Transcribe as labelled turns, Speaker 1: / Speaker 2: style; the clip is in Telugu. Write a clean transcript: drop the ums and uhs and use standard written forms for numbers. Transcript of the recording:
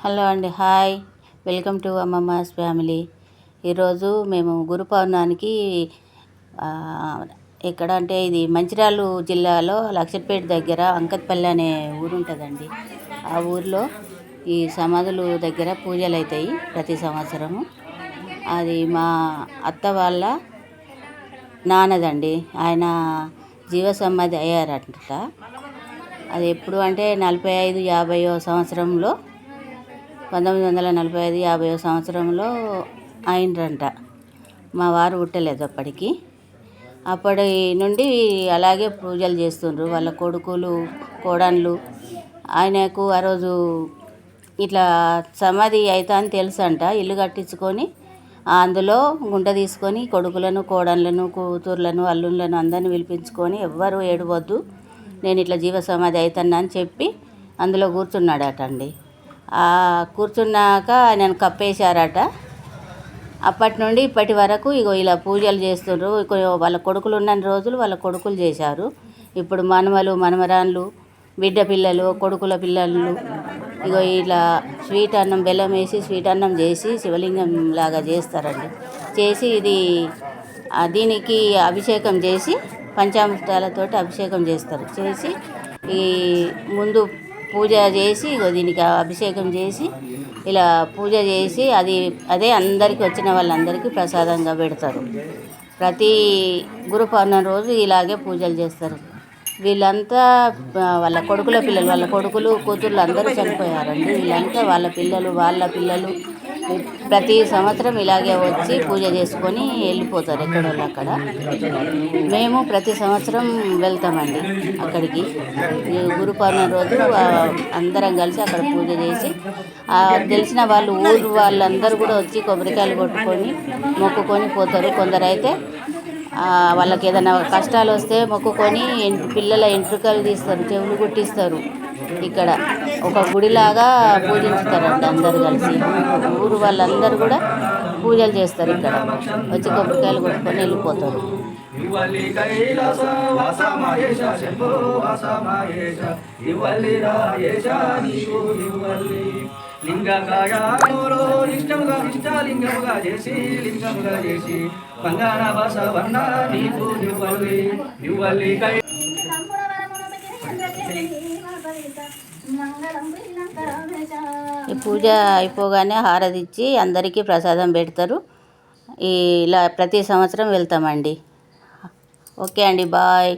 Speaker 1: హలో అండి, హాయ్. Welcome to అమ్మమ్మస్ family. ఈరోజు మేము గురు పౌర్ణానికి ఎక్కడ అంటే ఇది మంచిర్యాల జిల్లాలో లక్షపేట దగ్గర అంకత్పల్లి అనే ఊరు ఉంటుందండి. ఆ ఊరిలో ఈ సమాధులు దగ్గర పూజలు అవుతాయి ప్రతి సంవత్సరము. అది మా అత్త వాళ్ళ నాన్నదండి. ఆయన జీవ సమాధి అయ్యారట. అది ఎప్పుడు అంటే 45-50 సంవత్సరంలో 1945-50 సంవత్సరంలో అయినరంట. మా వారు పుట్టలేదు అప్పటికి. అప్పటి నుండి అలాగే పూజలు చేస్తుండ్రు వాళ్ళ కొడుకులు కోడన్లు. ఆయనకు ఆ రోజు ఇట్లా సమాధి అవుతా అని తెలుసంట. ఇల్లు కట్టించుకొని అందులో గుంట తీసుకొని కొడుకులను కోడన్లను కూతుర్లను అల్లుళ్ళను అందరిని పిలిపించుకొని ఎవ్వరు ఏడవద్దు, నేను ఇట్లా జీవ సమాధి అవుతున్నా అని చెప్పి అందులో కూర్చున్నాడట అండి. కూర్చున్నాక ఆయనను కప్పేశారట. అప్పటి నుండి ఇప్పటి వరకు ఇగో ఇలా పూజలు చేస్తుండ్రు. వాళ్ళ కొడుకులు ఉన్న రోజులు వాళ్ళ కొడుకులు చేశారు. ఇప్పుడు మనవలు మనమరాన్లు బిడ్డ పిల్లలు కొడుకుల పిల్లలు ఇగో ఇలా స్వీట్ అన్నం బెల్లం వేసి స్వీట్ అన్నం చేసి శివలింగం లాగా చేస్తారండి. చేసి దీనికి అభిషేకం చేసి పంచామృతాలతోటి అభిషేకం చేస్తారు. చేసి ఈ ముందు పూజ చేసి దీనికి అభిషేకం చేసి ఇలా పూజ చేసి అదే అందరికీ వచ్చిన వాళ్ళందరికీ ప్రసాదంగా పెడతారు. ప్రతి గురు పౌర్ణమి రోజు ఇలాగే పూజలు చేస్తారు. వీళ్ళంతా వాళ్ళ కొడుకుల పిల్లలు వాళ్ళ కొడుకులు కూతుర్లు అందరూ చనిపోయారండి. వీళ్ళంతా వాళ్ళ పిల్లలు ప్రతి సంవత్సరం ఇలాగే వచ్చి పూజ చేసుకొని వెళ్ళిపోతారు ఎక్కడోళ్ళు అక్కడ. మేము ప్రతి సంవత్సరం వెళ్తామండి అక్కడికి. గురు పౌర్ణమి రోజు అందరం కలిసి అక్కడ పూజ చేసి తెలిసిన వాళ్ళు ఊరు వాళ్ళందరూ కూడా వచ్చి కొబ్బరికాయలు కొట్టుకొని మొక్కుకొని పోతారు. కొందరైతే వాళ్ళకి ఏదైనా కష్టాలు వస్తే మొక్కుకొని పిల్లల ఎంట్రుకలు తీస్తారు, చెవులు కుట్టిస్తారు. ఇక్కడ ఒక గుడిలాగా పూజించుతారండి అందరు కలిసి. ఊరు వాళ్ళందరూ కూడా పూజలు చేస్తారు. ఇక్కడ వచ్చి కొబ్బరికాయలు కొట్టుకొని వెళ్ళిపోతారు. ఈ పూజ అయిపోగానే హారతిచ్చి అందరికీ ప్రసాదం పెడతారు. ఇలా ప్రతి సంవత్సరం వెళ్తామండి. ఓకే అండి, బాయ్.